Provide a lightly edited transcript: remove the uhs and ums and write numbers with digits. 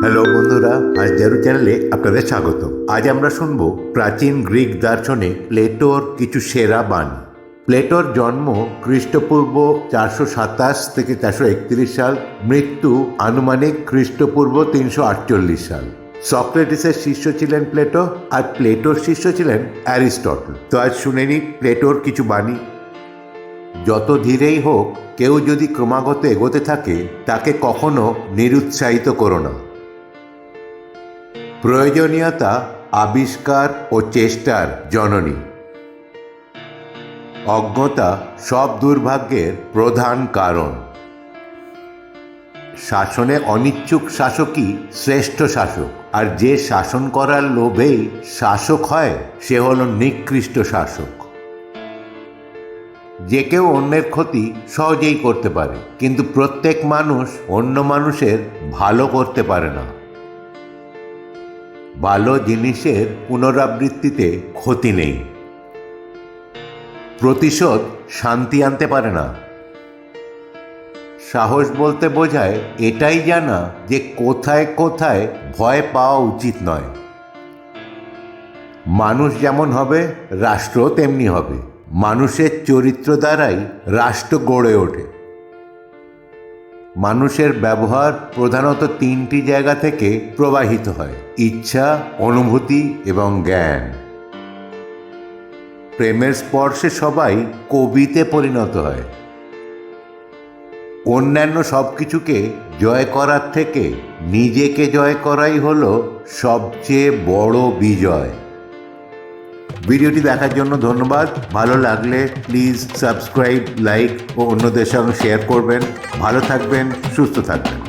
Hello বন্ধুরা, আজ জারু চ্যানেলে আপনাদের স্বাগত। আজ আমরা শুনব প্রাচীন গ্রিক দার্শনিক প্লেটোর কিছু সেরা বাণী। প্লেটোর জন্ম খ্রিস্টপূর্ব 427 থেকে 431 সাল, মৃত্যু আনুমানিক খ্রিস্টপূর্ব 348 সাল। সক্রেটিসের শিষ্য ছিলেন প্লেটো, আর প্লেটোর শিষ্য ছিলেন অ্যারিস্টটল। তো আজ শুনে নিই প্লেটোর কিছু বাণী। যত ধীরেই হোক, কেউ যদি ক্রমাগত এগোতে থাকে তাকে কখনো নিরুৎসাহিত করো না। প্রয়োজনীয়তা আবিষ্কার ও চেষ্টার জননী। অজ্ঞতা সব দুর্ভাগ্যের প্রধান কারণ। শাসনে অনিচ্ছুক শাসকই শ্রেষ্ঠ শাসক, আর যে শাসন করার লোভেই শাসক হয় সে হলো নিকৃষ্ট শাসক। যে কেউ অন্যের ক্ষতি সহজেই করতে পারে, কিন্তু প্রত্যেক মানুষ অন্য মানুষের ভালো করতে পারে না। ভালো জিনিসের পুনরাবৃত্তিতে ক্ষতি নেই। প্রতিশোধ শান্তি আনতে পারে না। সাহস বলতে বোঝায় এটাই জানা যে কোথায় কোথায় ভয় পাওয়া উচিত নয়। মানুষ যেমন হবে, রাষ্ট্র তেমনি হবে। মানুষের চরিত্র দ্বারাই রাষ্ট্র গড়ে ওঠে। মানুষের ব্যবহার প্রধানত তিনটি জায়গা থেকে প্রবাহিত হয়: ইচ্ছা, অনুভূতি এবং জ্ঞান। প্রেমের স্পর্শে সবাই কবিতে পরিণত হয়। অন্যান্য সব কিছুকে জয় করার থেকে নিজেকে জয় করাই হলো সবচেয়ে বড় বিজয়। ভিডিওটি দেখার জন্য ধন্যবাদ। ভালো লাগলে প্লিজ সাবস্ক্রাইব, লাইক ও অন্যদের সঙ্গে শেয়ার করবেন। ভালো থাকবেন, সুস্থ থাকবেন।